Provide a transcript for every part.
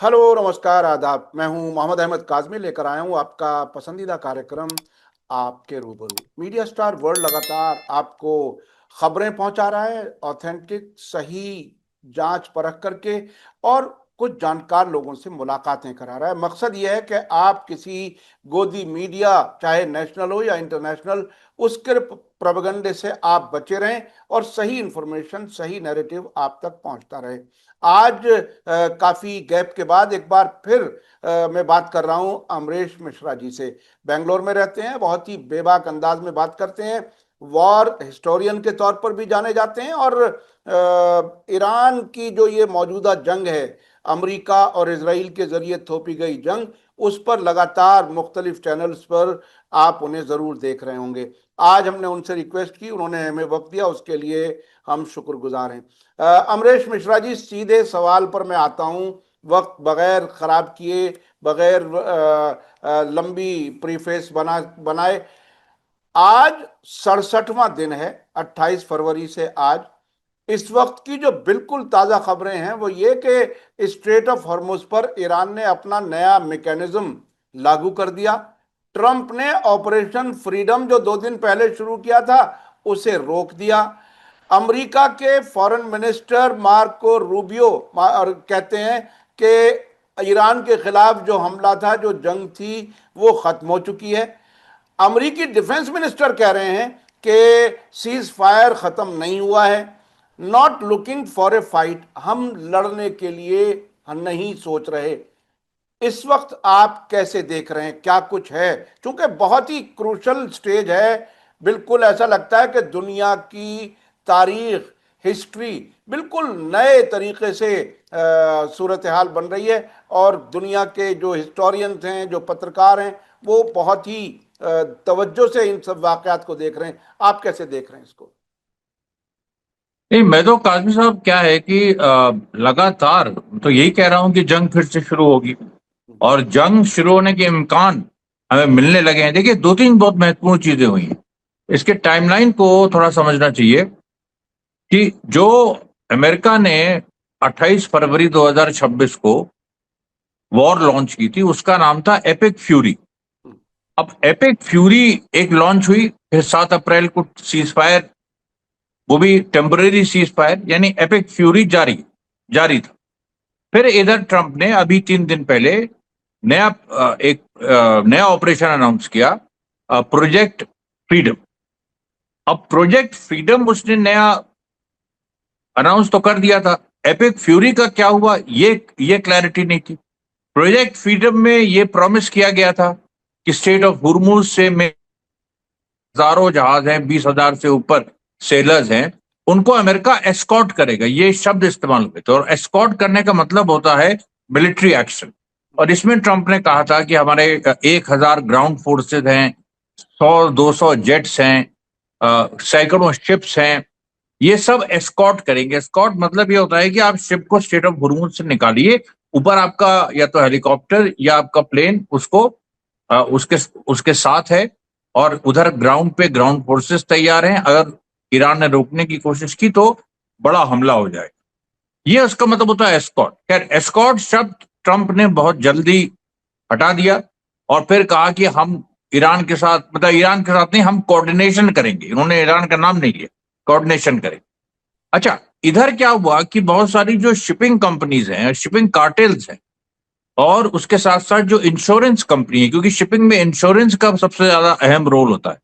Hello, नमस्कार, आदाब। मैं हूं मोहम्मद अहमद काज़मी, लेकर आया हूं आपका पसंदीदा कार्यक्रम आपके रूबरू। मीडिया स्टार वर्ल्ड लगातार आपको खबरें पहुंचा रहा है, ऑथेंटिक, सही, जांच परख करके, और कुछ जानकार लोगों से मुलाकातें करा रहा है। मकसद यह है कि आप किसी गोदी मीडिया, चाहे नेशनल हो या इंटरनेशनल, उसके प्रोपेगेंडे से आप बचे रहें और सही इंफॉर्मेशन, सही नैरेटिव आप तक पहुंचता रहे। आज काफी गैप के बाद एक बार फिर मैं बात कर रहा हूं अमरीश मिश्रा जी से। बेंगलोर में रहते हैं, बहुत ही बेबाक अंदाज में बात करते हैं, वॉर हिस्टोरियन के तौर पर भी जाने जाते हैं, और ईरान की जो ये मौजूदा जंग है, अमेरिका और इसराइल के जरिए थोपी गई जंग, उस पर लगातार मुख्तलिफ चैनल्स पर आप उन्हें जरूर देख रहे होंगे। आज हमने उनसे रिक्वेस्ट की, उन्होंने हमें वक्त दिया, उसके लिए हम शुक्रगुजार हैं। अमरीश मिश्रा जी, सीधे सवाल पर मैं आता हूं, वक्त बगैर खराब किए, बगैर लंबी प्रीफेस बनाए। आज 67वां दिन है, 28 फरवरी से आज। इस वक्त की जो बिल्कुल ताजा खबरें हैं वो ये कि स्ट्रेट ऑफ हॉर्मुज पर ईरान ने अपना नया मैकेनिज्म लागू कर दिया। ट्रंप ने ऑपरेशन फ्रीडम जो 2 दिन पहले शुरू किया था, उसे रोक दिया। अमेरिका के फॉरेन मिनिस्टर मार्को रूबियो और कहते हैं कि ईरान के खिलाफ जो हमला था, जो जंग थी, वो खत्म हो चुकी है। अमेरिकी डिफेंस मिनिस्टर कह रहे हैं कि सीज फायर खत्म नहीं हुआ है। Not looking for a fight, हम लड़ने के लिए नहीं सोच रहे। इस वक्त आप कैसे देख रहे हैं, क्या कुछ है? क्योंकि बहुत ही क्रूशल स्टेज है। बिल्कुल ऐसा लगता है कि दुनिया की तारीख, हिस्ट्री बिल्कुल नए तरीके से सूरत हाल बन रही है, और दुनिया के जो हिस्टोरियंस हैं, जो पत्रकार हैं, वो बहुत ही तवज्जो से इन सब वाकयात को देख रहे हैं। आप कैसे देख रहे हैं इसको? नहीं, मैं तो काजमी साहब क्या है कि लगातार तो यही कह रहा हूं कि जंग फिर से शुरू होगी और जंग शुरू होने के इम्कान हमें मिलने लगे हैं। देखिए, दो तीन बहुत महत्वपूर्ण चीजें हुई हैं। इसके टाइमलाइन को थोड़ा समझना चाहिए कि जो अमेरिका ने 28 फरवरी 2026 को वॉर लॉन्च की थी, उसका नाम था एपिक फ्यूरी। अब एपिक फ्यूरी एक लॉन्च हुई, फिर 7 अप्रैल को सीज फायर, वो भी टेम्पररी सीज फायर, यानी एपिक फ्यूरी जारी जारी था। फिर इधर ट्रंप ने अभी 3 दिन पहले एक नया ऑपरेशन अनाउंस किया, प्रोजेक्ट फ्रीडम। अब प्रोजेक्ट फ्रीडम उसने नया अनाउंस तो कर दिया था, एपिक फ्यूरी का क्या हुआ ये क्लैरिटी नहीं थी। प्रोजेक्ट फ्रीडम में ये प्रॉमिस किया गया था कि स्टेट ऑफ हुर्मुज से में हजारों जहाज हैं, 20,000 से ऊपर सेलर्स हैं, उनको अमेरिका एस्कॉर्ट करेगा। ये शब्द इस्तेमाल हुए थे, और एस्कॉर्ट करने का मतलब होता है मिलिट्री एक्शन। और इसमें ट्रंप ने कहा था कि हमारे 1,000 ग्राउंड फोर्सेज हैं, 100-200 जेट्स हैं, सैकड़ों शिप्स हैं, ये सब एस्कॉर्ट करेंगे। एस्कॉर्ट मतलब ये होता है कि आप शिप को स्टेट ऑफ हुर्मुज से निकालिए, ऊपर आपका या तो हेलीकॉप्टर या आपका प्लेन उसको उसके उसके साथ है, और उधर ग्राउंड पे ग्राउंड फोर्सेस तैयार हैं। अगर ईरान ने रोकने की कोशिश की तो बड़ा हमला हो जाएगा। ये उसका मतलब होता है एस्कॉर्ट। खैर, एस्कॉर्ट शब्द ट्रंप ने बहुत जल्दी हटा दिया और फिर कहा कि हम ईरान के साथ, मतलब ईरान के साथ नहीं, हम कोऑर्डिनेशन करेंगे। इन्होंने ईरान का नाम नहीं लिया, कोऑर्डिनेशन करेंगे। अच्छा, इधर क्या हुआ कि बहुत सारी जो शिपिंग कंपनीज हैं, शिपिंग कार्टेल्स हैं, और उसके साथ साथ जो इंश्योरेंस कंपनी है, क्योंकि शिपिंग में इंश्योरेंस का सबसे ज्यादा अहम रोल होता है,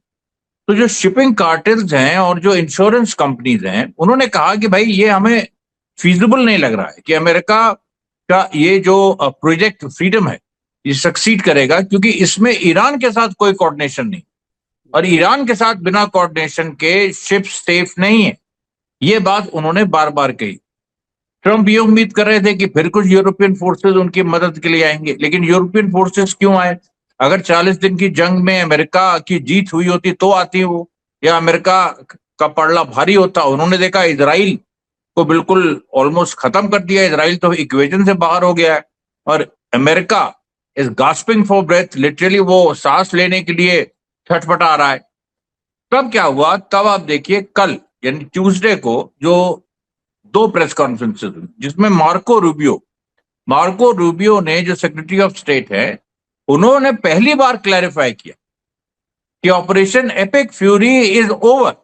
तो जो शिपिंग कार्टेल्स हैं और जो इंश्योरेंस कंपनीज हैं, उन्होंने कहा कि भाई ये हमें फीजिबल नहीं लग रहा है कि अमेरिका का ये जो प्रोजेक्ट फ्रीडम है ये सक्सीड करेगा, क्योंकि इसमें ईरान के साथ कोई कोऑर्डिनेशन नहीं, और ईरान के साथ बिना कोऑर्डिनेशन के शिप सेफ नहीं है। ये बात उन्होंने बार बार कही। ट्रंप ये उम्मीद कर रहे थे कि फिर कुछ यूरोपियन फोर्सेज उनकी मदद के लिए आएंगे, लेकिन यूरोपियन फोर्सेज क्यों आए? अगर 40 दिन की जंग में अमेरिका की जीत हुई होती तो आती वो, या अमेरिका का पड़ला भारी होता। उन्होंने देखा इजराइल को बिल्कुल ऑलमोस्ट खत्म कर दिया, इजराइल तो इक्वेशन से बाहर हो गया है, और America is gasping for breath, literally वो सांस लेने के लिए छटपटा रहा है। तब क्या हुआ? तब आप देखिए, कल यानी ट्यूसडे को जो 2 प्रेस कॉन्फ्रेंसेस हुई, जिसमें मार्को रूबियो मार्को रूबियो ने, जो सेक्रेटरी ऑफ स्टेट है, उन्होंने पहली बार क्लैरिफाई किया कि operation epic fury is over,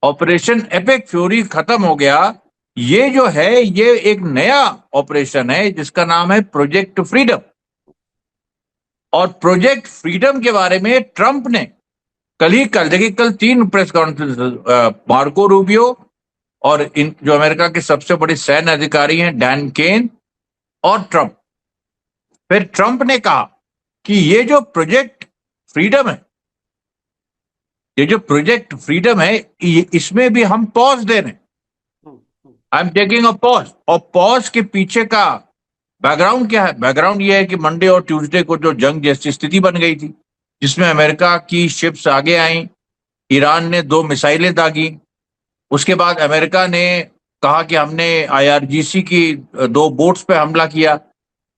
operation epic fury खत्म हो गया। ये जो है, ये एक नया ऑपरेशन है जिसका नाम है प्रोजेक्ट फ्रीडम। और प्रोजेक्ट फ्रीडम के बारे में ट्रंप ने देखिए, कल 3 प्रेस कॉन्फ्रेंस, मार्को रूबियो और इन जो अमेरिका के सबसे बड़े सैन्य अधिकारी हैं, डैन केन और ट्रंप। फिर ट्रंप ने कहा कि ये जो प्रोजेक्ट फ्रीडम है, ये जो प्रोजेक्ट फ्रीडम है, इसमें भी हम पॉज दे रहे हैं। I am taking a pause. और पॉज के पीछे का बैकग्राउंड क्या है? बैकग्राउंड ये है कि मंडे और ट्यूसडे को जो जंग जैसी स्थिति बन गई थी, जिसमें अमेरिका की शिप्स आगे आई, ईरान ने 2 मिसाइलें दागी। उसके बाद अमेरिका ने कहा कि हमने आईआरजीसी की 2 बोट्स पे हमला किया।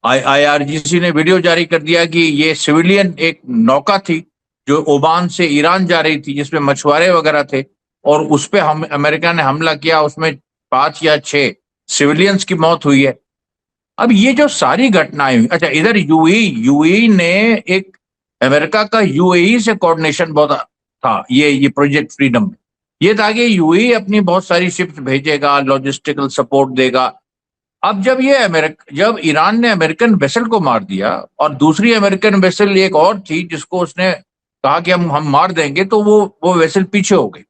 आईआरजीसी ने वीडियो जारी कर दिया कि ये सिविलियन एक नौका थी जो ओमान से ईरान जा रही थी, जिसमें मछुआरे वगैरह थे, और उस पे हम अमेरिका ने हमला किया। उसमें 5 या 6 सिविलियंस की मौत हुई है। अब ये जो सारी घटनाएं हुई, अच्छा, इधर यूएई ने एक, अमेरिका का यूएई से कोऑर्डिनेशन बहुत था ये प्रोजेक्ट फ्रीडम में। ये था कि यूएई अपनी बहुत सारी शिप्स भेजेगा, लॉजिस्टिकल सपोर्ट देगा। अब जब ईरान ने अमेरिकन वेसल को मार दिया, और दूसरी अमेरिकन वेसल एक और थी जिसको उसने कहा कि हम मार देंगे, तो वो वेसल पीछे हो गई।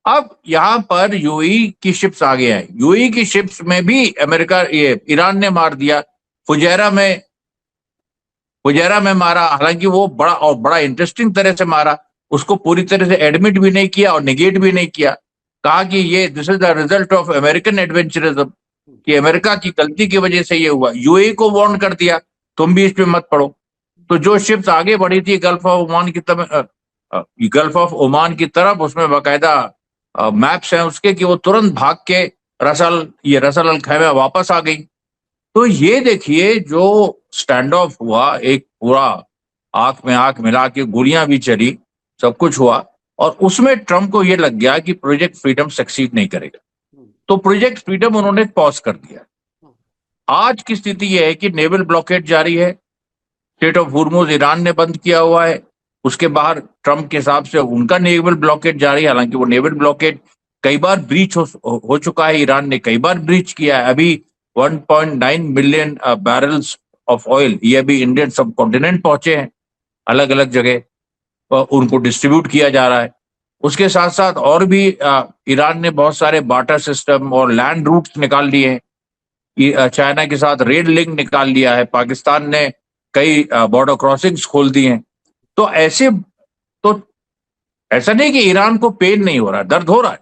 अब यहां पर यूएई की शिप्स आगे आई। यूएई की शिप्स में भी ईरान ने मार दिया। फुजैरा में मारा, हालांकि वो बड़ा इंटरेस्टिंग तरह से मारा। उसको पूरी तरह से एडमिट भी नहीं किया और निगेट भी नहीं किया। कहा कि ये this is the result of American adventurism, कि अमेरिका की गलती की वजह से ये हुआ। यूएई को वार्न कर दिया, तुम भी इसमें मत पड़ो। तो जो शिप्स आगे बढ़ी थी गल्फ ऑफ ओमान की तरफ, उसमें बाकायदा मैप्स हैं उसके कि वो तुरंत भाग के रसल अल खैमा वापस आ गई। तो ये देखिए, जो स्टैंड ऑफ हुआ, एक पूरा आंख में आंख मिला के गोलियां भी चली, सब कुछ हुआ, और उसमें ट्रंप को ये लग गया कि प्रोजेक्ट फ्रीडम सक्सीड नहीं करेगा, तो प्रोजेक्ट फ्रीडम उन्होंने पॉज कर दिया। आज की स्थिति यह है कि नेवल ब्लॉकेड जारी है, स्टेट ऑफ हुर्मुज ईरान ने बंद किया हुआ है। उसके बाहर ट्रंप के हिसाब से उनका नेवल ब्लॉकेड जारी है, हालांकि वो नेवल ब्लॉकेड कई बार ब्रीच हो चुका है, ईरान ने कई बार ब्रीच किया है। अभी 1.9 मिलियन बैरल्स ऑफ ऑयल ये अभी इंडियन सब कॉन्टिनेंट पहुंचे हैं, अलग अलग जगह उनको डिस्ट्रीब्यूट किया जा रहा है। उसके साथ साथ और भी ईरान ने बहुत सारे बार्टर सिस्टम और लैंड रूट्स निकाल लिए हैं। चाइना के साथ रेड लिंक निकाल लिया है। पाकिस्तान ने कई बॉर्डर क्रॉसिंग्स खोल दिए हैं। तो ऐसा नहीं कि ईरान को पेन नहीं हो रहा है, दर्द हो रहा है,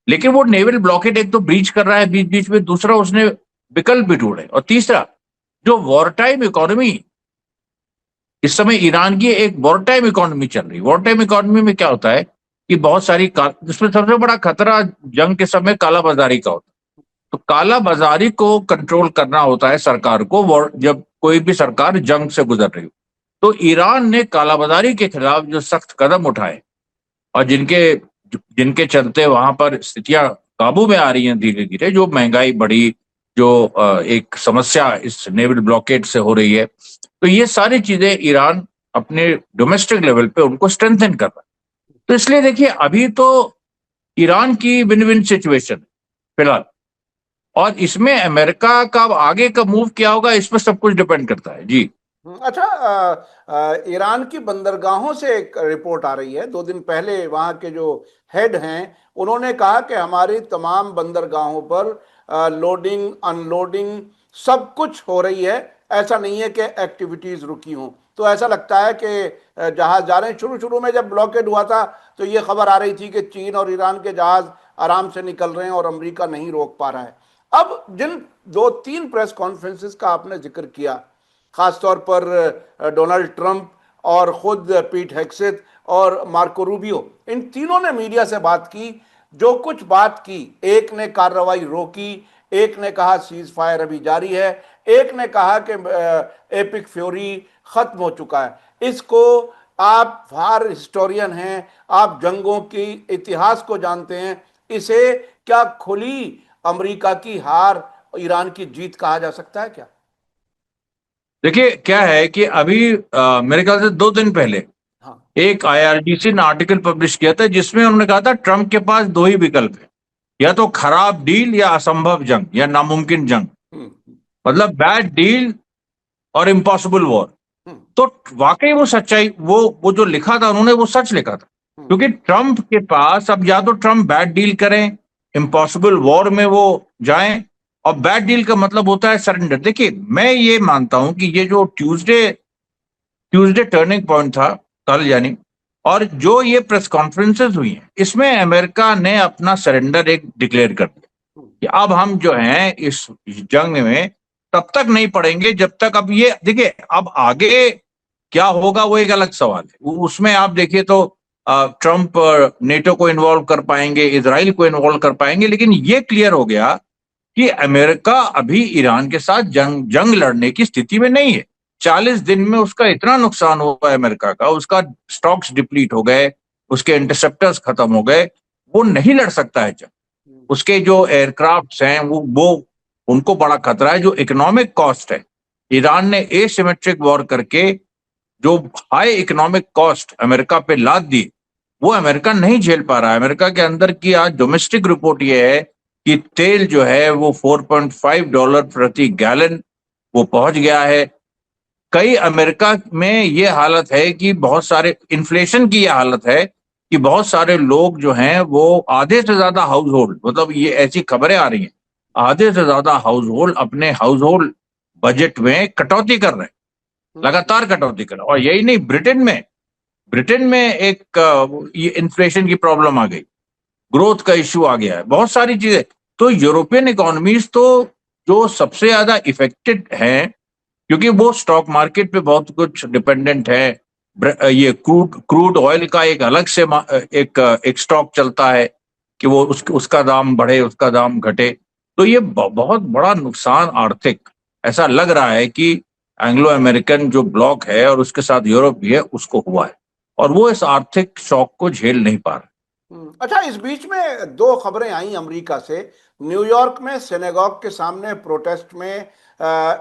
लेकिन वो नेवल ब्लॉकेड एक तो ब्रीच कर रहा है बीच बीच में, दूसरा उसने विकल्प भी ढूंढे, और तीसरा जो वॉर टाइम इकोनॉमी इस समय ईरान की एक वॉर टाइम इकोनॉमी चल रही है। वॉर टाइम इकोनॉमी में क्या होता है कि बहुत सारी जिसमें सबसे बड़ा खतरा जंग के समय काला बाजारी का होता है। तो काला बाजारी को कंट्रोल करना होता है सरकार को, जब कोई भी सरकार जंग से गुजर रही हो। तो ईरान ने कालाबाजारी के खिलाफ जो सख्त कदम उठाए, और जिनके चलते वहां पर स्थितियां काबू में आ रही हैं धीरे धीरे, जो महंगाई बढ़ी, जो एक समस्या इस नेवल ब्लॉकेड से हो रही है, तो ये सारी चीजें ईरान अपने डोमेस्टिक लेवल पे उनको स्ट्रेंथन कर रहा है। तो इसलिए देखिए, अभी तो ईरान की विन विन सिचुएशन फिलहाल, और इसमें अमेरिका का आगे का मूव क्या होगा, इस पर सब कुछ डिपेंड करता है। जी। अच्छा, ईरान की बंदरगाहों से एक रिपोर्ट आ रही है 2 दिन पहले। वहां के जो हेड हैं उन्होंने कहा कि हमारी तमाम बंदरगाहों पर लोडिंग अनलोडिंग सब कुछ हो रही है, ऐसा नहीं है कि एक्टिविटीज रुकी हों। तो ऐसा लगता है कि जहाज जा रहे हैं। शुरू शुरू में जब ब्लॉकेड हुआ था तो ये खबर आ रही थी कि चीन और ईरान के जहाज आराम से निकल रहे हैं और अमेरिका नहीं रोक पा रहा है। अब जिन 2-3 प्रेस कॉन्फ्रेंसेस का आपने जिक्र किया, खासतौर पर डोनाल्ड ट्रंप और खुद पीट हेग्सेथ और मार्को रूबियो, इन तीनों ने मीडिया से बात की। जो कुछ बात की, एक ने कार्रवाई रोकी, एक ने कहा सीज फायर अभी जारी है, एक ने कहा कि एपिक फ्यूरी खत्म हो चुका है। इसको, आप वार हिस्टोरियन हैं, आप जंगों की इतिहास को जानते हैं, इसे क्या खुली अमेरिका की हार ईरान की जीत कहा जा सकता है क्या? देखिए क्या है कि अभी मेरे ख्याल से 2 दिन पहले हाँ। एक आईआरजीसी ने आर्टिकल पब्लिश किया था जिसमें उन्होंने कहा था ट्रंप के पास दो ही विकल्प है, या तो खराब डील या असंभव जंग या नामुमकिन जंग, हम्म। मतलब बैड डील और इम्पॉसिबल वॉर। हम्म। तो वाकई वो सच्चाई, वो जो लिखा था उन्होंने वो सच लिखा था, हम्म। क्योंकि ट्रंप के पास अब या तो ट्रंप बैड डील करें, इम्पॉसिबल वॉर में वो जाएं, और बैड डील का मतलब होता है सरेंडर। देखिए मैं ये मानता हूं कि ये जो ट्यूसडे ट्यूसडे टर्निंग पॉइंट था कल यानी, और जो ये प्रेस कॉन्फ्रेंसेस हुई हैं इसमें अमेरिका ने अपना सरेंडर एक डिक्लेयर कर दिया कि अब हम जो हैं इस जंग में तब तक नहीं पड़ेंगे जब तक, अब ये देखिए अब आगे क्या होगा वो एक अलग सवाल है। उसमें आप देखिए तो ट्रंप नेटो को इन्वॉल्व कर पाएंगे, इजराइल को इन्वॉल्व कर पाएंगे, लेकिन ये क्लियर हो गया कि अमेरिका अभी ईरान के साथ जंग जंग लड़ने की स्थिति में नहीं है। 40 दिन में उसका इतना नुकसान हुआ है अमेरिका का, उसका स्टॉक्स डिप्लीट हो गए, उसके इंटरसेप्टर्स खत्म हो गए, वो नहीं लड़ सकता है जंग। उसके जो एयरक्राफ्ट हैं वो उनको बड़ा खतरा है। जो इकोनॉमिक कॉस्ट है, ईरान ने एसिमेट्रिक वॉर करके जो हाई इकोनॉमिक कॉस्ट अमेरिका पे लाद दी, वो अमेरिका नहीं झेल पा रहा है। अमेरिका के अंदर की आज डोमेस्टिक रिपोर्ट ये है कि तेल जो है वो $4.5 प्रति गैलन वो पहुंच गया है। कई अमेरिका में ये हालत है कि बहुत सारे इन्फ्लेशन की ये हालत है कि बहुत सारे लोग जो हैं वो आधे से ज्यादा हाउस होल्ड, मतलब ये ऐसी खबरें आ रही हैं, आधे से ज्यादा हाउस होल्ड अपने हाउस होल्ड बजट में कटौती कर रहे हैं, लगातार कटौती कर रहे हैं। और यही नहीं, ब्रिटेन में एक ये इन्फ्लेशन की प्रॉब्लम आ गई, ग्रोथ का इश्यू आ गया है, बहुत सारी चीजें। तो यूरोपियन इकोनॉमीज तो जो सबसे ज्यादा इफेक्टेड हैं, क्योंकि वो स्टॉक मार्केट पे बहुत कुछ डिपेंडेंट है। ये क्रूड ऑयल का एक अलग से एक स्टॉक चलता है कि वो उसका दाम बढ़े, उसका दाम घटे। तो ये बहुत बड़ा नुकसान आर्थिक ऐसा लग रहा है कि एंग्लो अमेरिकन जो ब्लॉक है और उसके साथ यूरोप भी है उसको हुआ है, और वो इस आर्थिक शॉक को झेल नहीं पा रहा। अच्छा, इस बीच में दो खबरें आई अमेरिका से। न्यूयॉर्क में सिनेगॉग के सामने प्रोटेस्ट में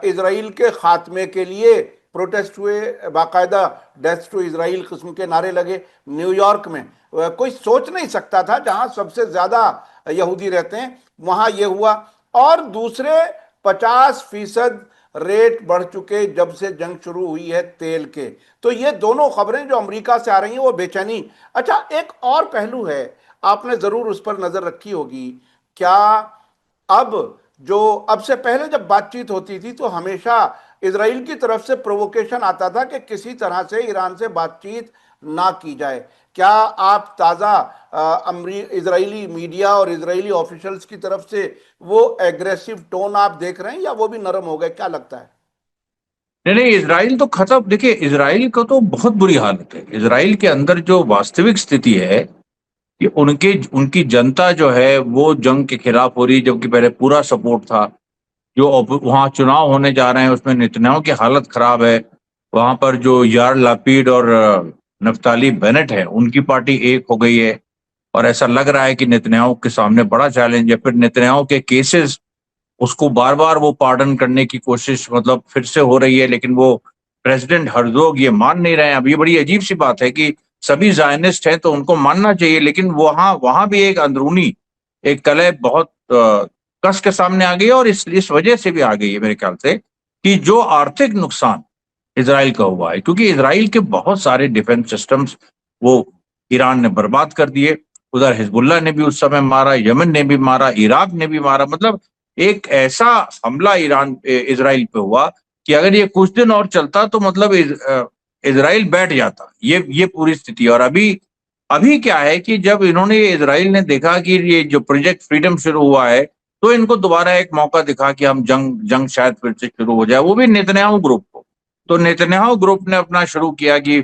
इजराइल के खात्मे के लिए प्रोटेस्ट हुए, बाकायदा डेथ टू इजराइल किस्म के नारे लगे न्यूयॉर्क में। कोई सोच नहीं सकता था जहां सबसे ज्यादा यहूदी रहते हैं वहां ये हुआ। और दूसरे 50% रेट बढ़ चुके जब से जंग शुरू हुई है तेल के। तो ये दोनों खबरें जो अमेरिका से आ रही हैं वो बेचैनी। अच्छा, एक और पहलू है, आपने जरूर उस पर नजर रखी होगी। क्या अब जो अब से पहले जब बातचीत होती थी तो हमेशा इजराइल की तरफ से प्रोवोकेशन आता था कि किसी तरह से ईरान से बातचीत ना की जाए। क्या आप ताज़ा इजरायली मीडिया और इजरायली ऑफिशियल्स की तरफ से वो एग्रेसिव टोन आप देख रहे हैं या वो भी नरम हो गए, क्या लगता है? नहीं नहीं, इसराइल तो खत्म। देखिए इसराइल को तो बहुत बुरी हालत है। इसराइल के अंदर जो वास्तविक स्थिति है कि उनकी जनता जो है वो जंग के खिलाफ हो रही, जबकि पहले पूरा सपोर्ट था। जो वहां चुनाव होने जा रहे हैं उसमें नेतन्याहू की हालत खराब है। वहां पर जो यार लापीड और नफ्ताली बेनेट है उनकी पार्टी एक हो गई है, और ऐसा लग रहा है कि नेतन्याहू के सामने बड़ा चैलेंज है। फिर नेतन्याहू के केसेस, उसको बार बार वो पार्डन करने की कोशिश मतलब फिर से हो रही है, लेकिन वो प्रेसिडेंट हर्जोग ये मान नहीं रहे हैं। अब ये बड़ी अजीब सी बात है कि सभी जायनिस्ट हैं तो उनको मानना चाहिए, लेकिन वहां वहां भी एक अंदरूनी एक कलह बहुत कस के सामने आ गई है। और इस वजह से भी आ गई है मेरे ख्याल से कि जो आर्थिक नुकसान इसराइल का हुआ है, क्योंकि इसराइल के बहुत सारे डिफेंस सिस्टम्स वो ईरान ने बर्बाद कर दिए। उधर हिजबुल्लाह ने भी उस समय मारा, यमन ने भी मारा, इराक ने भी मारा। मतलब एक ऐसा हमला इसराइल पे हुआ कि अगर ये कुछ दिन और चलता तो मतलब इसराइल बैठ जाता। ये पूरी स्थिति। और अभी अभी क्या है कि जब इन्होंने इसराइल ने देखा कि ये जो प्रोजेक्ट फ्रीडम शुरू हुआ है, तो इनको दोबारा एक मौका दिखा कि हम जंग जंग शायद फिर से शुरू हो जाए, वो भी नेतन्याहू ग्रुप को। तो नेतन्याहू ग्रुप ने अपना शुरू किया कि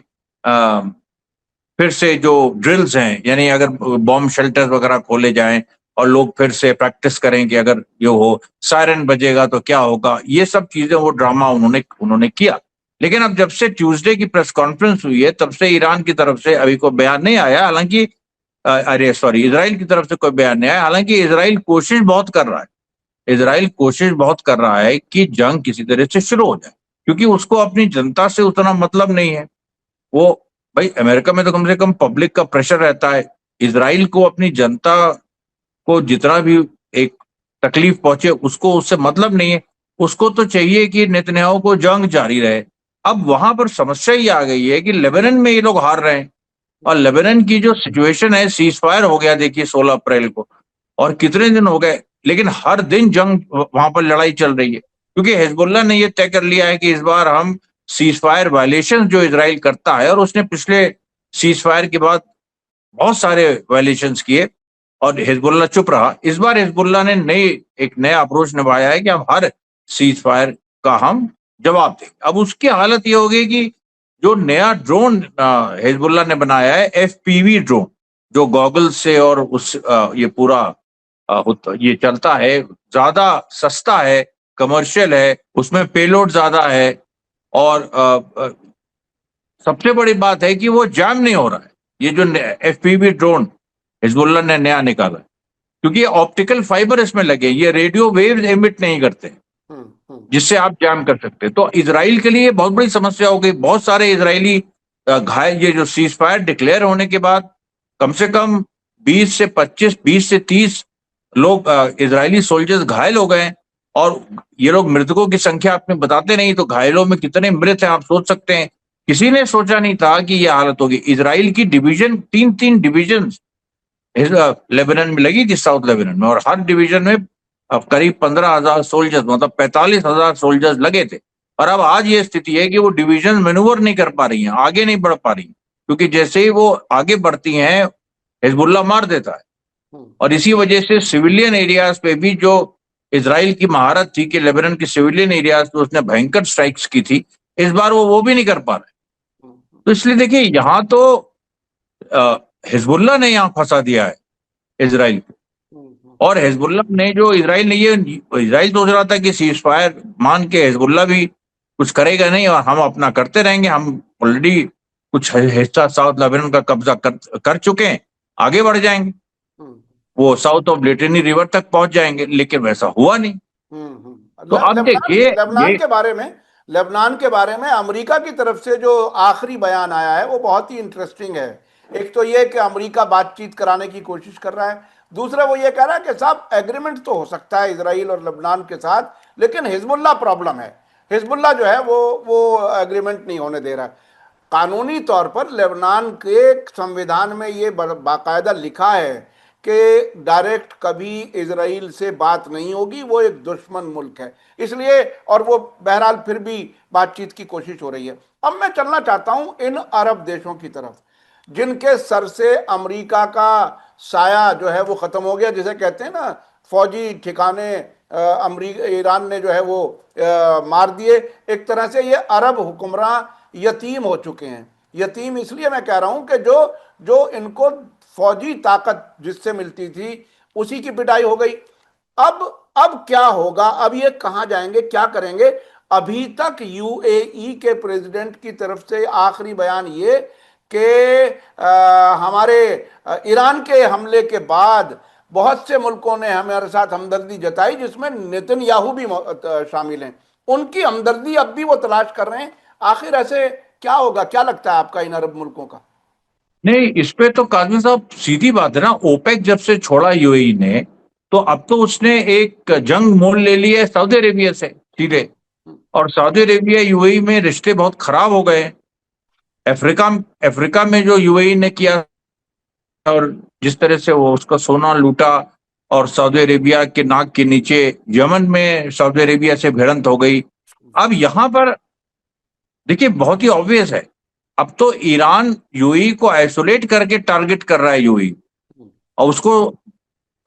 फिर से जो ड्रिल्स हैं, यानी अगर बॉम्ब शेल्टर्स वगैरह खोले जाएं और लोग फिर से प्रैक्टिस करें कि अगर ये हो सायरन बजेगा तो क्या होगा, ये सब चीजें वो ड्रामा उन्होंने किया। लेकिन अब जब से ट्यूसडे की प्रेस कॉन्फ्रेंस हुई है तब से ईरान की तरफ से अभी कोई बयान नहीं आया, हालांकि अरे सॉरी, इसराइल की तरफ से कोई बयान नहीं आया। हालांकि इसराइल कोशिश बहुत कर रहा है इजराइल कोशिश बहुत कर रहा है कि जंग किसी तरह से शुरू हो जाए, क्योंकि उसको अपनी जनता से उतना मतलब नहीं है। वो भाई अमेरिका में तो कम से कम पब्लिक का प्रेशर रहता है, इजराइल को अपनी जनता को जितना भी एक तकलीफ पहुंचे उसको उससे मतलब नहीं है। उसको तो चाहिए कि नेतन्याहू को जंग जारी रहे। अब वहां पर समस्या ये आ गई है कि लेबनान में ये लोग हार रहे हैं, और लेबनान की जो सिचुएशन है, सीज फायर हो गया देखिए 16 अप्रैल को, और कितने दिन हो गए, लेकिन हर दिन जंग वहां पर लड़ाई चल रही है, क्योंकि हिजबुल्लाह ने यह तय कर लिया है कि इस बार हम सीज फायर वायलेशन जो इजराइल करता है, और उसने पिछले सीज फायर के बाद बहुत सारे वायलेशंस किए और हिजबुल्लाह चुप रहा। इस बार हिजबुल्लाह ने एक नया अप्रोच निभाया है कि हम हर सीज फायर का हम जवाब देंगे। अब उसकी हालत ये होगी कि जो नया ड्रोन हिजबुल्लाह ने बनाया है, एफपीवी ड्रोन, जो गॉगल से और ये पूरा ये चलता है, ज्यादा सस्ता है, कमर्शियल है, उसमें पेलोड ज्यादा है, और सबसे बड़ी बात है कि वो जैम नहीं हो रहा है। ये जो एफपीवी ड्रोन हिजबुल्लाह ने नया निकाला, क्योंकि ऑप्टिकल फाइबर इसमें लगे, ये रेडियो वेव्स एमिट नहीं करते, जिससे आप जैम कर सकते। तो इजराइल के लिए बहुत बड़ी समस्या हो गई। बहुत सारे इजरायली घायल, ये जो सीज फायर डिक्लेयर होने के बाद कम से कम 20 से 25, 20 से 30 लोग इजरायली सोल्जर्स घायल हो गए। और ये लोग मृतकों की संख्या अपने बताते नहीं, तो घायलों में कितने मृत हैं आप सोच सकते हैं। किसी ने सोचा नहीं था कि यह हालत होगी। इजराइल की डिवीजन, 3-3 डिवीजन लेबनान में लगी थी, साउथ लेबनान में, और हर डिवीजन में अब करीब 15,000 सोल्जर्स, मतलब 45,000 सोल्जर्स लगे थे। और अब आज ये स्थिति है कि वो डिवीजन मैनूवर नहीं कर पा रही हैं, आगे नहीं बढ़ पा रही, क्योंकि जैसे ही वो आगे बढ़ती हैं हिजबुल्लाह मार देता है। और इसी वजह से सिविलियन एरियाज पे भी जो इजराइल की महारत थी कि लेबनान के सिविलियन एरियाज पे उसने भयंकर स्ट्राइक्स की थी, इस बार वो भी नहीं कर पा रहे। तो इसलिए देखिए, यहाँ तो हिजबुल्लाह ने यहाँ फंसा दिया है इजराइल को। और हिजबुल्लाह ने जो इजराइल सोच रहा था कि सीज फायर मान के हिजबुल्लाह भी कुछ करेगा नहीं और हम अपना करते रहेंगे, हम ऑलरेडी कुछ हिस्सा साउथ लेबनान का कब्जा कर चुके हैं, आगे बढ़ जाएंगे, वो साउथ ऑफ लिटनी रिवर तक पहुंच जाएंगे, लेकिन वैसा हुआ नहीं। तो अब देखिए, लेबनान के बारे में अमेरिका की तरफ से जो आखिरी बयान आया है वो बहुत ही इंटरेस्टिंग है। एक तो ये कि अमेरिका बातचीत कराने की कोशिश कर रहा है, दूसरा वो ये कह रहा है कि साहब एग्रीमेंट तो हो सकता है इजराइल और लेबनान के साथ, लेकिन हिजबुल्लाह प्रॉब्लम है। हिजबुल्लाह जो है वो एग्रीमेंट नहीं होने दे रहा है। कानूनी तौर पर लेबनान के संविधान में ये बाकायदा लिखा है कि डायरेक्ट कभी इजराइल से बात नहीं होगी, वो एक दुश्मन मुल्क है, इसलिए, और वो बहरहाल फिर भी बातचीत की कोशिश हो रही है। अब मैं चलना चाहता हूं इन अरब देशों की तरफ जिनके सर से अमेरिका का साया जो है वो खत्म हो गया, जिसे कहते हैं ना फौजी ठिकाने अमेरिका ईरान ने जो है वो मार दिए। एक तरह से ये अरब हुक्मरान यतीम हो चुके हैं। यतीम इसलिए मैं कह रहा हूं कि जो इनको फौजी ताकत जिससे मिलती थी उसी की पिटाई हो गई। अब क्या होगा, अब ये कहां जाएंगे, क्या करेंगे? अभी तक यूएई के प्रेसिडेंट की तरफ से आखिरी बयान ये कि हमारे ईरान के हमले के बाद बहुत से मुल्कों ने हमारे साथ हमदर्दी जताई, जिसमें नेतन्याहू भी शामिल हैं। उनकी हमदर्दी अब भी वो तलाश कर रहे हैं। आखिर ऐसे क्या होगा, क्या लगता है आपका इन अरब मुल्कों का? नहीं, इस पे तो काजमी साहब सीधी बात है ना, ओपेक जब से छोड़ा यूएई ने, तो अब तो उसने एक जंग मोड़ ले लिया है सऊदी अरेबिया से सीधे, और सऊदी अरेबिया यूएई में रिश्ते बहुत खराब हो गए। अफ्रीका में जो यूएई ने किया और जिस तरह से वो उसका सोना लूटा, और सऊदी अरेबिया के नाक के नीचे यमन में सऊदी अरेबिया से भिड़ंत हो गई। अब यहां पर देखिए बहुत ही ऑब्वियस है, अब तो ईरान यूएई को आइसोलेट करके टारगेट कर रहा है यूएई, और उसको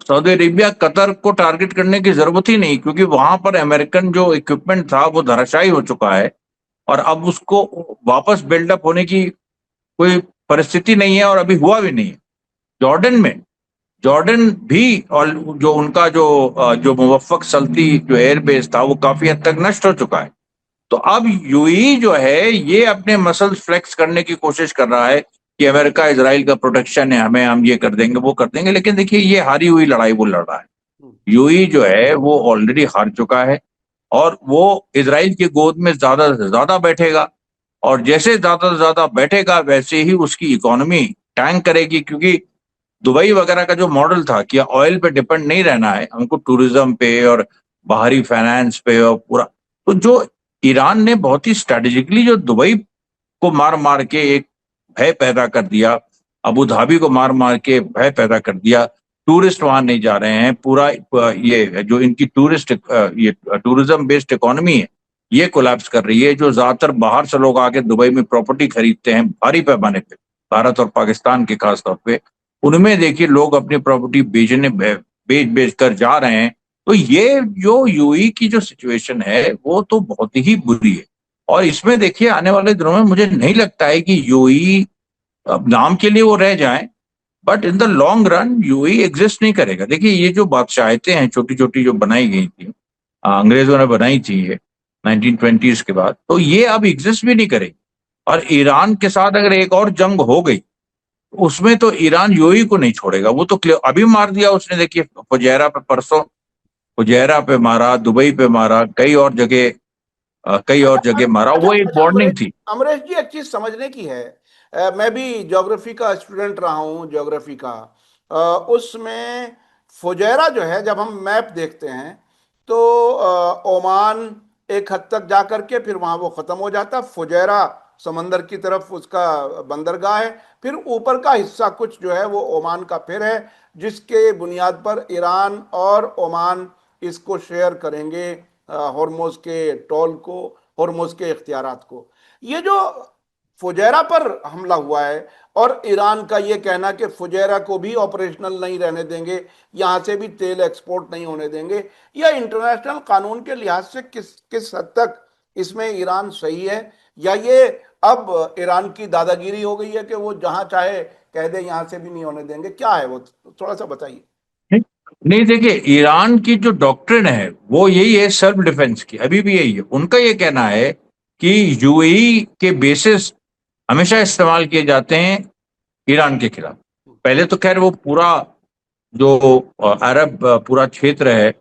सऊदी अरेबिया कतर को टारगेट करने की जरूरत ही नहीं, क्योंकि वहां पर अमेरिकन जो इक्विपमेंट था वो धराशायी हो चुका है, और अब उसको वापस बिल्डअप होने की कोई परिस्थिति नहीं है, और अभी हुआ भी नहीं है। जॉर्डन भी, और जो उनका जो मुवफ्फक सल्ती जो एयरबेस था वो काफी हद तक नष्ट हो चुका है। तो अब यूएई जो है ये अपने मसल फ्लेक्स करने की कोशिश कर रहा है कि अमेरिका इजराइल का प्रोटेक्शन है, हम ये कर देंगे वो कर देंगे, लेकिन देखिए ये हारी हुई लड़ाई वो लड़ रहा है। यूएई जो है वो ऑलरेडी हार चुका है और वो इजराइल की गोद में ज्यादा से ज्यादा बैठेगा, और जैसे ज्यादा से ज्यादा बैठेगा वैसे ही उसकी इकोनॉमी टैंक करेगी, क्योंकि दुबई वगैरह का जो मॉडल था कि ऑयल पे डिपेंड नहीं रहना है हमको, टूरिज्म पे और बाहरी फाइनेंस पे और पूरा, तो जो ईरान ने बहुत ही स्ट्रेटेजिकली जो दुबई को मार मार के एक भय पैदा कर दिया, अबू धाबी को मार मार के भय पैदा कर दिया, टूरिस्ट वहां नहीं जा रहे हैं, पूरा ये जो इनकी ये टूरिज्म बेस्ड इकोनॉमी है ये कोलैप्स कर रही है, जो ज्यादातर बाहर से लोग आके दुबई में प्रॉपर्टी खरीदते हैं भारी पैमाने पे, भारत और पाकिस्तान के खास तौर पे, उनमें देखिए लोग अपनी प्रॉपर्टी बेच बेच कर जा रहे हैं। तो ये जो यूएई की जो सिचुएशन है वो तो बहुत ही बुरी है, और इसमें देखिए आने वाले दिनों में मुझे नहीं लगता है कि यूएई, अब नाम के लिए वो रह जाए, but in the long run UAE exist नहीं करेगा। देखिए ये जो बादशाहतें हैं छोटी छोटी जो बनाई गई थी, अंग्रेजों ने बनाई थी ये 1920s के बाद, तो ये अब एग्जिस्ट भी नहीं करेगी। और ईरान के साथ अगर एक और जंग हो गई उसमें तो ईरान यूएई को नहीं छोड़ेगा, वो तो क्लियर अभी मार दिया उसने, देखिए फुजैरा पे परसों, फुजैरा पे मारा, दुबई पे मारा, कई और अच्छा जगह मारा, अच्छा वो एक अच्छा, वार्निंग थी। अमरेश जी एक चीज समझने की है। मैं भी ज्योग्राफी का स्टूडेंट रहा हूँ, ज्योग्राफी का। उसमें फुजैरा जो है, जब हम मैप देखते हैं तो ओमान एक हद तक जा करके फिर वहां वो खत्म हो जाता, फुजैरा समंदर की तरफ उसका बंदरगाह है, फिर ऊपर का हिस्सा कुछ जो है वो ओमान का फिर है, जिसके बुनियाद पर ईरान और ओमान इसको शेयर करेंगे, हॉर्मोज के टोल को, हॉर्मोज के इख्तियारात को। ये जो फुजैरा पर हमला हुआ है और ईरान का ये कहना कि फुजैरा को भी ऑपरेशनल नहीं रहने देंगे, यहां से भी तेल एक्सपोर्ट नहीं होने देंगे, यह इंटरनेशनल कानून के लिहाज से किस किस हद तक इसमें ईरान सही है, या ये अब ईरान की दादागिरी हो गई है कि वो जहां चाहे कह दे यहां से भी नहीं होने देंगे, क्या है वो, थोड़ा सा बताइए। नहीं नहीं, देखिए ईरान की जो डॉक्ट्रिन है वो यही है, सेल्फ डिफेंस की, अभी भी यही है उनका। ये कहना है कि यूएई के बेसिस हमेशा इस्तेमाल किए जाते हैं ईरान के खिलाफ। पहले तो खैर वो पूरा जो अरब पूरा क्षेत्र है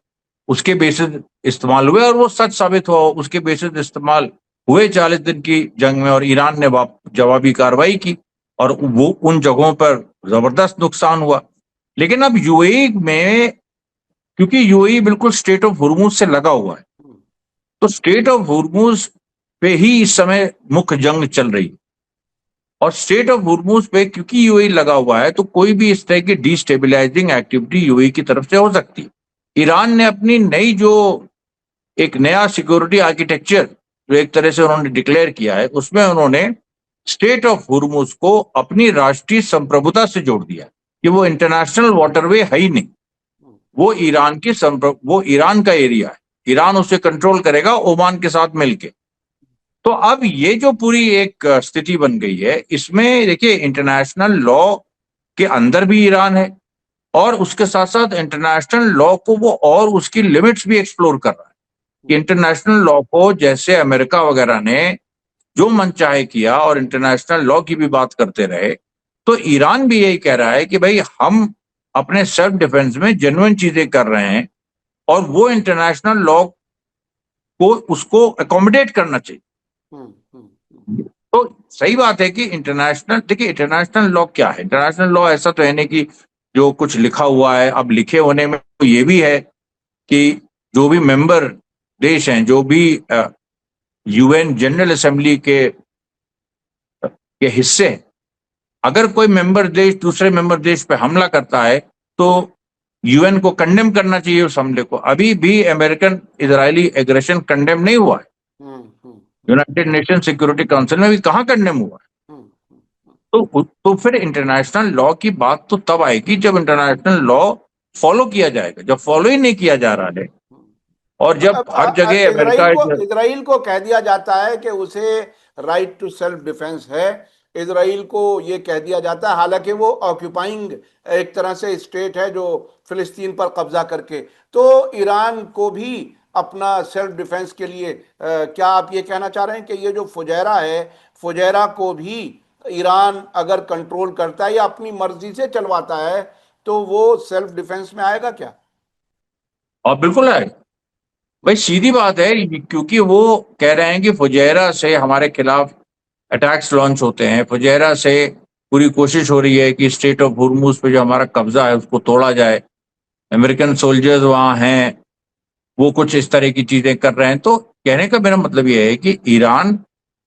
उसके बेसिस इस्तेमाल हुए, और वो सच साबित हुआ, उसके बेसिस इस्तेमाल हुए 40 दिन की जंग में, और ईरान ने जवाबी कार्रवाई की और वो उन जगहों पर जबरदस्त नुकसान हुआ। लेकिन अब यूएई में, क्योंकि यूएई बिल्कुल स्टेट ऑफ हुर्मुज से लगा हुआ है, तो स्टेट ऑफ हुर्मुज पे ही इस समय मुख्य जंग चल रही है, और स्टेट ऑफ हुर्मुज पे क्योंकि यूएई लगा हुआ है तो कोई भी इस तरह की डिस्टेबलाइजिंग एक्टिविटी यूएई की तरफ से हो सकती है। ईरान ने अपनी नई जो एक नया सिक्योरिटी आर्किटेक्चर जो एक तरह से उन्होंने डिक्लेयर किया है, उसमें उन्होंने स्टेट ऑफ हुर्मुज को अपनी राष्ट्रीय संप्रभुता से जोड़ दिया कि वो इंटरनेशनल वाटरवे है ही नहीं, वो वो ईरान का एरिया है, ईरान उसे कंट्रोल करेगा ओमान के साथ मिलके। तो अब ये जो पूरी एक स्थिति बन गई है, इसमें देखिए इंटरनेशनल लॉ के अंदर भी ईरान है, और उसके साथ साथ इंटरनेशनल लॉ को वो और उसकी लिमिट्स भी एक्सप्लोर कर रहा है कि इंटरनेशनल लॉ को, जैसे अमेरिका वगैरह ने जो मन चाहे किया और इंटरनेशनल लॉ की भी बात करते रहे, तो ईरान भी यही कह रहा है कि भाई हम अपने सेल्फ डिफेंस में जेन्युइन चीजें कर रहे हैं, और वो इंटरनेशनल लॉ को उसको अकोमोडेट करना चाहिए। तो सही बात है कि इंटरनेशनल, देखिए इंटरनेशनल लॉ क्या है, इंटरनेशनल लॉ ऐसा तो है नहीं कि जो कुछ लिखा हुआ है, अब लिखे होने में तो ये भी है कि जो भी मेंबर देश हैं, जो भी यूएन जनरल असेंबली के हिस्से हैं, अगर कोई मेंबर देश दूसरे मेंबर देश पे हमला करता है तो यूएन को कंडेम करना चाहिए उस हमले को। अभी भी अमेरिकन इजरायली एग्रेशन कंडेम नहीं हुआ है, यूनाइटेड नेशन सिक्योरिटी काउंसिल में भी कहाँ कंडेम हुआ है। तो फिर इंटरनेशनल लॉ की बात तो तब आएगी जब इंटरनेशनल लॉ फॉलो किया जाएगा, जब फॉलो ही नहीं किया जा रहा है, और जब हर जगह अमेरिका। इसराइल को कह दिया जाता है कि उसे राइट टू सेल्फ डिफेंस है, इसराइल को ये कह दिया जाता है, हालांकि वो ऑक्यूपाइंग एक तरह से स्टेट है जो फिलिस्तीन पर कब्जा करके, तो ईरान को भी अपना सेल्फ डिफेंस के लिए क्या आप ये कहना चाह रहे हैं कि ये जो फुजैरा है, फुजैरा को भी ईरान अगर कंट्रोल करता है या अपनी मर्जी से चलवाता है तो वो सेल्फ डिफेंस में आएगा क्या? और बिल्कुल है भाई, सीधी बात है, क्योंकि वो कह रहे हैं कि फुजैरा से हमारे खिलाफ अटैक्स लॉन्च होते हैं, फुजैरा से पूरी कोशिश हो रही है कि स्टेट ऑफ हुर्मुज पे जो हमारा कब्जा है उसको तोड़ा जाए, अमेरिकन सोल्जर्स वहां हैं, वो कुछ इस तरह की चीजें कर रहे हैं। तो कहने का मेरा मतलब ये है कि ईरान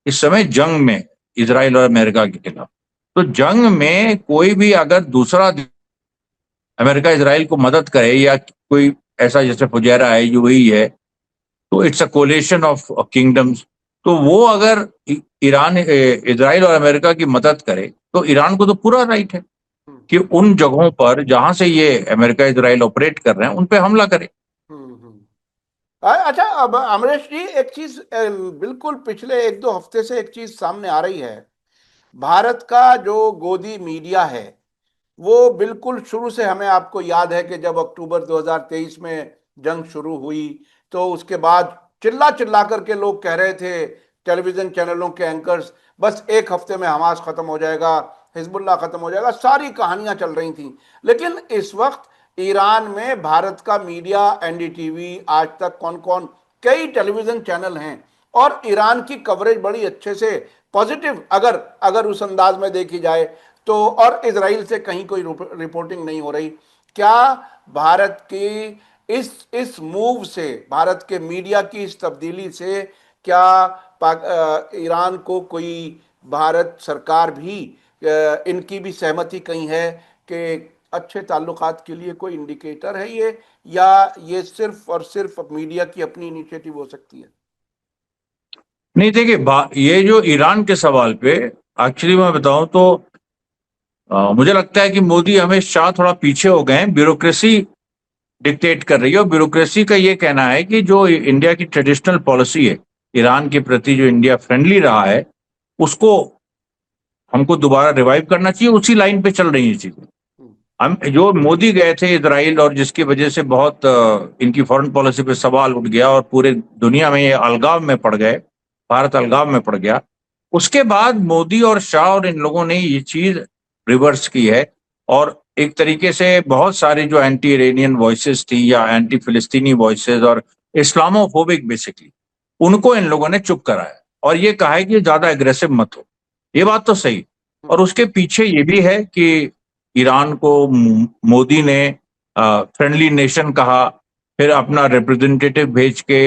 इस समय जंग में, इसराइल और अमेरिका के खिलाफ। तो जंग में कोई भी अगर दूसरा अमेरिका इसराइल को मदद करे, या कोई ऐसा जैसे फुजैरा है, यूएई है, तो it's a coalition of kingdoms. तो वो अगर ईरान इसराइल और अमेरिका की मदद करे, तो ईरान को तो पूरा राइट है हम्म, कि उन जगहों पर जहां से ये अमेरिका इसराइल ऑपरेट कर रहे हैं उन पे हमला करे। हम्म। अच्छा, अब अमरीश जी, एक चीज बिल्कुल पिछले एक दो हफ्ते से एक चीज सामने आ रही है। भारत का जो गोदी मीडिया है, वो बिल्कुल शुरू से, हमें आपको याद है कि जब अक्टूबर 2023 में जंग शुरू हुई, तो उसके बाद चिल्ला चिल्ला करके लोग कह रहे थे, टेलीविजन चैनलों के एंकर्स, बस एक हफ्ते में हमास खत्म हो जाएगा, हिजबुल्लाह खत्म हो जाएगा, सारी कहानियां चल रही थी। लेकिन इस वक्त ईरान में भारत का मीडिया, एनडीटीवी, आज तक, कौन कौन, कई टेलीविजन चैनल हैं, और ईरान की कवरेज बड़ी अच्छे से पॉजिटिव, अगर अगर उस अंदाज में देखी जाए तो, और इसराइल से कहीं कोई रिपोर्टिंग नहीं हो रही। क्या भारत की इस मूव से, भारत के मीडिया की इस तब्दीली से, क्या ईरान को कोई, भारत सरकार भी, इनकी भी सहमति कहीं है कि अच्छे ताल्लुकात के लिए कोई इंडिकेटर है ये, या ये सिर्फ और सिर्फ मीडिया की अपनी इनिशिएटिव हो सकती है? नहीं देखिए, ये जो ईरान के सवाल पे, एक्चुअली मैं बताऊं तो मुझे लगता है कि मोदी अमित शाह थोड़ा पीछे हो गए हैं, ब्यूरोक्रेसी डिक्टेट कर रही है। और ब्यूरोक्रेसी का ये कहना है कि जो इंडिया की ट्रेडिशनल पॉलिसी है ईरान के प्रति, जो इंडिया फ्रेंडली रहा है, उसको हमको दोबारा रिवाइव करना चाहिए, उसी लाइन पे चल रही है चीजें। हम्म, हम जो मोदी गए थे इसराइल, और जिसकी वजह से बहुत इनकी फॉरेन पॉलिसी पे सवाल उठ गया और पूरे दुनिया में ये अलगाव में पड़ गए, भारत अलगाव में पड़ गया। उसके बाद मोदी और शाह और इन लोगों ने ये चीज रिवर्स की है, और एक तरीके से बहुत सारी जो एंटी इरानियन वॉइसेस थी, या एंटी फिलिस्तीनी वॉइसेस, और इस्लामोफोबिक बेसिकली, उनको इन लोगों ने चुप कराया और ये कहा है कि ज्यादा एग्रेसिव मत हो। ये बात तो सही। और हम्म, उसके पीछे ये भी है कि ईरान को मोदी ने फ्रेंडली नेशन कहा, फिर अपना रिप्रेजेंटेटिव भेज के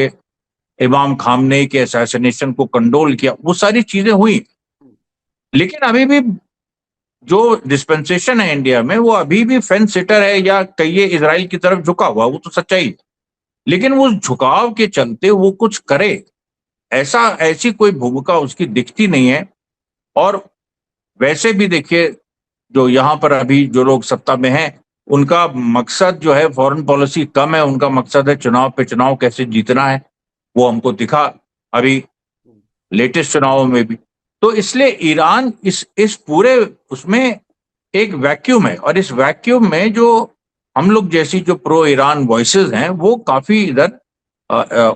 इमाम खामनेई के असैसिनेशन को कंडोल किया, वो सारी चीजें हुई। हम्म, लेकिन अभी भी जो डिस्पेंसेशन है इंडिया में, वो अभी भी फेंस सिटर है, या कहिए इसराइल की तरफ झुका हुआ, वो तो सच्चाई है। लेकिन वो झुकाव के चलते वो कुछ करे, ऐसा ऐसी कोई भूमिका उसकी दिखती नहीं है। और वैसे भी देखिए, जो यहाँ पर अभी जो लोग सत्ता में हैं, उनका मकसद जो है फॉरेन पॉलिसी कम है, उनका मकसद है चुनाव पे चुनाव कैसे जीतना है। वो हमको दिखा अभी हम्म, लेटेस्ट चुनावों में भी। तो इसलिए ईरान इस पूरे उसमें एक वैक्यूम है, और इस वैक्यूम में जो हम लोग जैसी जो प्रो ईरान वॉइसेस हैं, वो काफी इधर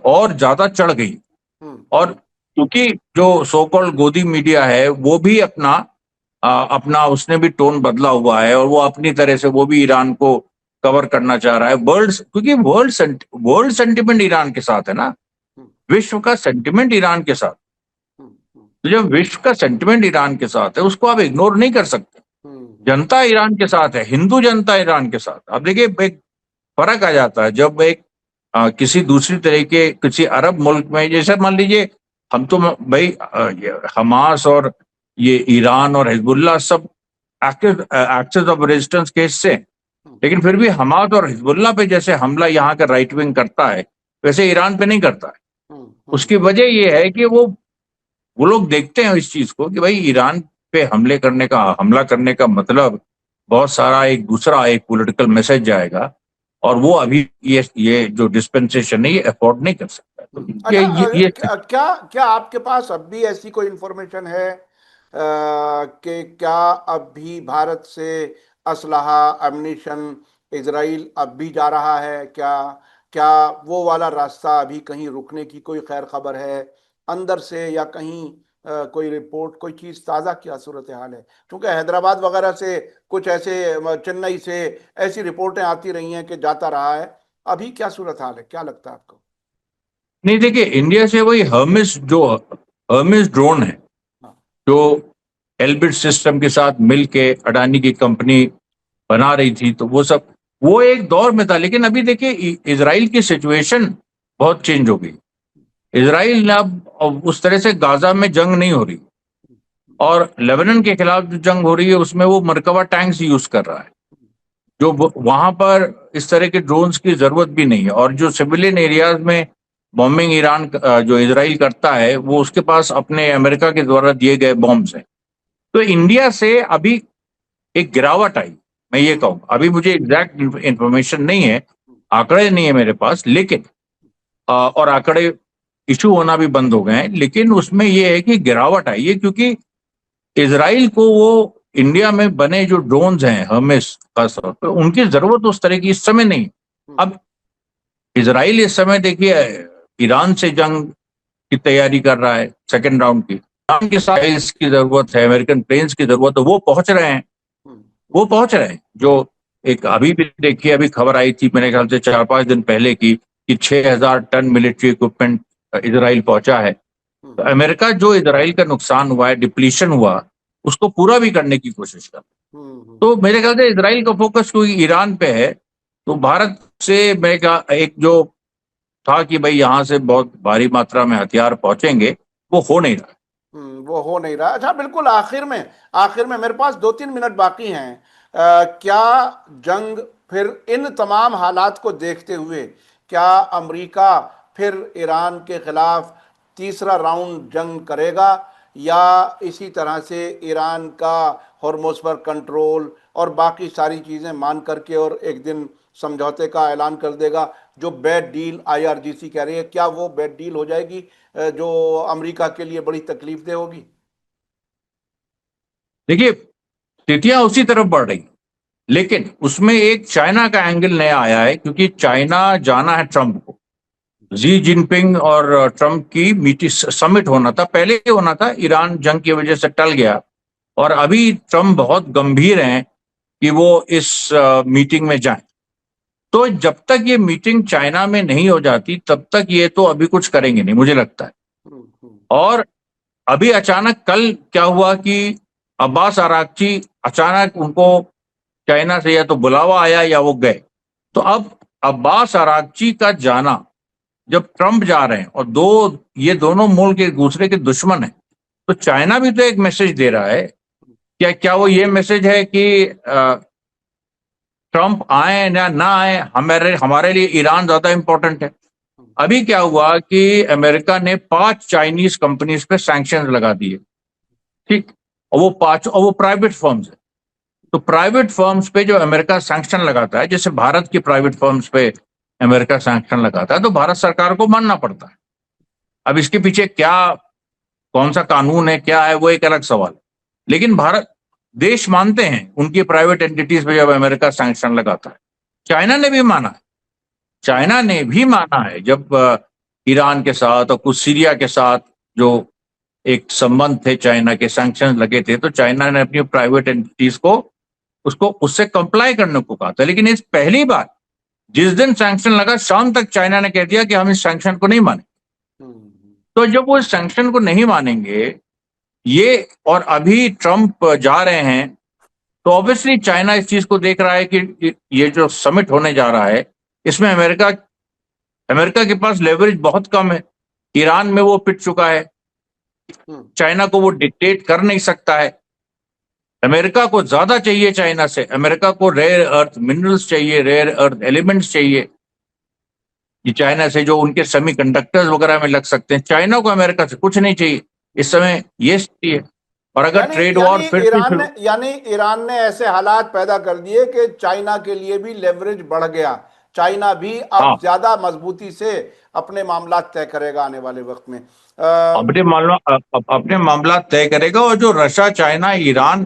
और ज्यादा चढ़ गई। हम्म, और क्योंकि जो सो कॉल्ड गोदी मीडिया है, वो भी अपना उसने भी टोन बदला हुआ है, और वो अपनी तरह से वो भी ईरान को कवर करना चाह रहा है। क्योंकि वर्ल्ड सेंटिमेंट ईरान के साथ है ना, हम्म, विश्व का सेंटिमेंट ईरान के साथ। हम्म, हम्म, तो जब विश्व का सेंटिमेंट ईरान के साथ है, उसको आप इग्नोर नहीं कर सकते। हम्म, जनता ईरान के साथ है, हिंदू जनता ईरान के साथ। अब देखिए, एक फर्क आ जाता है जब एक किसी दूसरी तरह के किसी अरब मुल्क में, जैसे मान लीजिए, हम तो भाई ये हमास और ये ईरान और हिजबुल्लाह सब एक्टर्स ऑफ रेजिस्टेंस के हिस्से हैं। हम्म, लेकिन फिर भी हमास और हिजबुल्लाह पे जैसे हमला यहाँ का राइट विंग करता है, वैसे ईरान पे नहीं करता है। हम्म, उसकी वजह ये है कि वो लोग देखते हैं इस चीज को कि भाई ईरान पे हमला करने का मतलब बहुत सारा एक दूसरा एक पॉलिटिकल मैसेज जाएगा, और वो अभी ये जो डिस्पेंसेशन है ये अफोर्ड नहीं कर सकता। तो अच्छा, ये क्या क्या आपके पास अब भी ऐसी कोई इंफॉर्मेशन है कि क्या अब भी भारत से असलहा, अम्निशन, इजराइल अब भी जा रहा है क्या? क्या वो वाला रास्ता अभी कहीं रुकने की कोई खैर खबर है अंदर से, या कहीं कोई रिपोर्ट, कोई चीज ताज़ा, क्या सूरत हाल है? क्योंकि हैदराबाद वगैरह से कुछ ऐसे, चेन्नई से ऐसी रिपोर्टें आती रही हैं कि जाता रहा है, अभी क्या सूरत हाल है, क्या लगता है आपको? नहीं देखिए, इंडिया से वही हर्मिस ड्रोन है हाँ। जो एल्बिट सिस्टम के साथ मिलके अडानी की कंपनी बना रही थी, तो वो एक दौर में था। लेकिन अभी देखिए इजराइल की सिचुएशन बहुत चेंज हो गई। इजराइल ने अब उस तरह से गाजा में जंग नहीं हो रही, और लेबनान के खिलाफ जो जंग हो रही है उसमें वो मरकबा टैंक्स यूज कर रहा है, जो वहां पर इस तरह के ड्रोन्स की जरूरत भी नहीं है। और जो सिविलियन एरियाज में बॉम्बिंग जो इजराइल करता है, वो उसके पास अपने अमेरिका के द्वारा दिए गए बॉम्ब्स हैं। तो इंडिया से अभी एक गिरावट आई, मैं ये कहूँ। अभी मुझे एग्जैक्ट इंफॉर्मेशन नहीं है, आंकड़े नहीं है मेरे पास, लेकिन और आंकड़े इशू होना भी बंद हो गए हैं, लेकिन उसमें ये है कि गिरावट आई है क्योंकि इजराइल को वो इंडिया में बने जो ड्रोन्स हैं हर्मेस खासतौर पर, उनकी जरूरत उस तरह की इस समय नहीं। अब इजराइल इस समय देखिए ईरान से जंग की तैयारी कर रहा है, सेकेंड राउंड की। ईरान के साथ इसकी जरूरत है, अमेरिकन प्लेन्स की जरूरत है, वो पहुंच रहे हैं। जो एक अभी भी देखिए, अभी खबर आई थी मेरे ख्याल से 4-5 दिन पहले की कि 6,000 टन मिलिट्री इक्विपमेंट इजराइल पहुंचा है। तो अमेरिका जो इजराइल का नुकसान हुआ है, डिप्लीशन हुआ, उसको पूरा भी करने की कोशिश कर। तो मेरे ख्याल से इजराइल का फोकस कोई ईरान पे है, तो भारत से मेरे ख्याल एक जो था कि भाई यहाँ से बहुत भारी मात्रा में हथियार पहुंचेंगे, वो हो नहीं रहा। वो हो नहीं रहा। अच्छा, बिल्कुल आखिर में मेरे पास 2-3 मिनट बाकी हैं। क्या जंग फिर इन तमाम हालात को देखते हुए, क्या अमेरिका फिर ईरान के खिलाफ तीसरा राउंड जंग करेगा, या इसी तरह से ईरान का हॉर्मोज पर कंट्रोल और बाकी सारी चीज़ें मान करके और एक दिन समझौते का ऐलान कर देगा? जो बैड डील आईआरजीसी कह रही है, क्या वो बैड डील हो जाएगी जो अमेरिका के लिए बड़ी तकलीफ दे होगी? देखिए, स्थितियां उसी तरफ बढ़ रही, लेकिन उसमें एक चाइना का एंगल नया आया है, क्योंकि चाइना जाना है ट्रंप को। जी जिनपिंग और ट्रंप की मीटिंग समिट होना था, पहले ही होना था, ईरान जंग की वजह से टल गया। और अभी ट्रंप बहुत गंभीर हैं कि वो इस मीटिंग में जाएं। तो जब तक ये मीटिंग चाइना में नहीं हो जाती, तब तक ये तो अभी कुछ करेंगे नहीं, मुझे लगता है। और अभी अचानक कल क्या हुआ कि अब्बास अराक्ची, अचानक उनको चाइना से या तो बुलावा आया या वो गए। तो अब अब्बास अराक्ची का जाना, जब ट्रंप जा रहे हैं और ये दोनों मुल्क एक दूसरे के दुश्मन हैं, तो चाइना भी तो एक मैसेज दे रहा है। क्या वो ये मैसेज है कि ट्रंप आए या ना आए, हमारे लिए ईरान ज्यादा इंपॉर्टेंट है? अभी क्या हुआ कि अमेरिका ने 5 चाइनीज कंपनीज पे सैंक्शन लगा दिए, ठीक। और वो प्राइवेट फर्म्स है। तो प्राइवेट फर्म्स पे जो अमेरिका सैंक्शन लगाता है, जैसे भारत की प्राइवेट फर्म्स पे अमेरिका सैंक्शन लगाता है, तो भारत सरकार को मानना पड़ता है। अब इसके पीछे कौन सा कानून है, क्या है, वो एक अलग सवाल है। लेकिन भारत देश मानते हैं उनकी प्राइवेट एंटिटीज पे जब अमेरिका सैंक्शन लगाता है। चाइना ने भी माना है, जब ईरान के साथ और कुछ सीरिया के साथ जो एक संबंध थे, चाइना के सैंक्शन लगे थे, तो चाइना ने अपनी प्राइवेट एंटिटीज को उससे कंप्लाई करने को कहा था। लेकिन इस पहली बार जिस दिन सैंक्शन लगा, शाम तक चाइना ने कह दिया कि हम इस सैंक्शन को नहीं माने। तो जब वो इस सैंक्शन को नहीं मानेंगे ये, और अभी ट्रंप जा रहे हैं, तो ऑब्वियसली चाइना इस चीज को देख रहा है कि ये जो समिट होने जा रहा है, इसमें अमेरिका के पास लेवरेज बहुत कम है। ईरान में वो पिट चुका है, चाइना को वो डिक्टेट कर नहीं सकता है। अमेरिका को ज्यादा चाहिए चाइना से, अमेरिका को रेयर अर्थ मिनरल्स चाहिए, रेयर अर्थ एलिमेंट्स चाहिए, कि चाइना से जो उनके सेमीकंडक्टर्स वगैरह में लग सकते हैं। चाइना को अमेरिका से कुछ नहीं चाहिए इस समय, ये स्थिति है। और अगर ट्रेड वॉर फिर से शुरू, यानी ईरान ने ऐसे हालात पैदा कर दिए कि चाइना के लिए भी लेवरेज बढ़ गया। चाइना भी अब ज्यादा मजबूती से अपने मामला तय करेगा आने वाले वक्त में। अपने मामला तय करेगा। और जो रशिया, चाइना, ईरान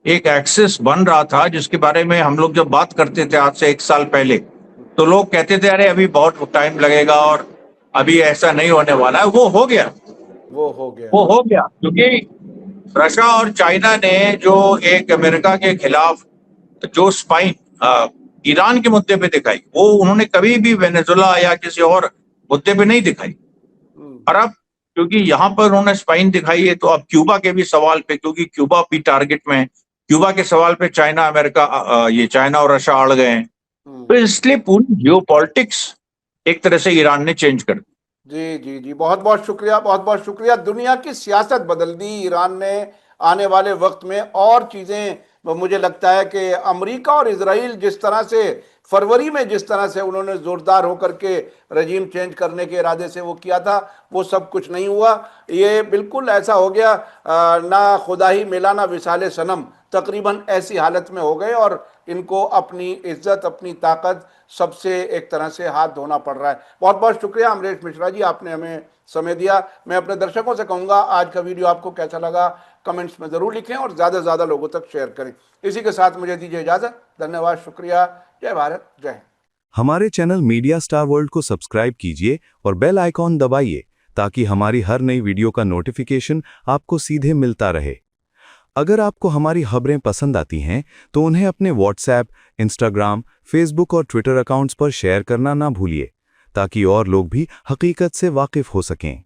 एक एक्सिस बन रहा था, जिसके बारे में हम लोग जब बात करते थे आज से 1 साल पहले, तो लोग कहते थे अरे अभी बहुत टाइम लगेगा और अभी ऐसा नहीं होने वाला है। वो हो गया क्योंकि रशिया और चाइना ने जो एक अमेरिका के खिलाफ जो स्पाइन ईरान के मुद्दे पे दिखाई, वो उन्होंने कभी भी वेनेजुला या किसी और मुद्दे पे नहीं दिखाई। और अब क्योंकि यहाँ पर उन्होंने स्पाइन दिखाई है, तो अब क्यूबा के भी सवाल पे, क्योंकि क्यूबा भी टारगेट में है, क्यूबा के सवाल पे चाइना अमेरिका ये चाइना और रशिया अड़ गए हैं, तो इसलिए पूरी जियोपॉलिटिक्स एक तरह से ईरान ने चेंज कर दी। जी जी जी, बहुत बहुत शुक्रिया, बहुत बहुत शुक्रिया। दुनिया की सियासत बदल दी ईरान ने आने वाले वक्त में। और चीज़ें मुझे लगता है कि अमेरिका और इजराइल जिस तरह से फरवरी में जिस तरह से उन्होंने जोरदार होकर के रजीम चेंज करने के इरादे से वो किया था, वो सब कुछ नहीं हुआ। ये बिल्कुल ऐसा हो गया ना खुदा ही मिला ना विसाले सनम, तकरीबन ऐसी हालत में हो गए और इनको अपनी इज्जत अपनी ताकत सबसे एक तरह से हाथ धोना पड़ रहा है। बहुत बहुत शुक्रिया अमरीश मिश्रा जी, आपने हमें समय दिया। मैं अपने दर्शकों से कहूँगा आज का वीडियो आपको कैसा लगा कमेंट्स में ज़रूर लिखें और ज़्यादा से ज़्यादा लोगों तक शेयर करें। इसी के साथ मुझे दीजिए इजाज़त। धन्यवाद, शुक्रिया। जय भारत, जय हिंद। हमारे चैनल मीडिया स्टार वर्ल्ड को सब्सक्राइब कीजिए और बेल आइकॉन दबाइए ताकि हमारी हर नई वीडियो का नोटिफिकेशन आपको सीधे मिलता रहे। अगर आपको हमारी खबरें पसंद आती हैं तो उन्हें अपने व्हाट्सएप, इंस्टाग्राम, फेसबुक और ट्विटर अकाउंट्स पर शेयर करना ना भूलिए ताकि और लोग भी हकीकत से वाकिफ हो सकें।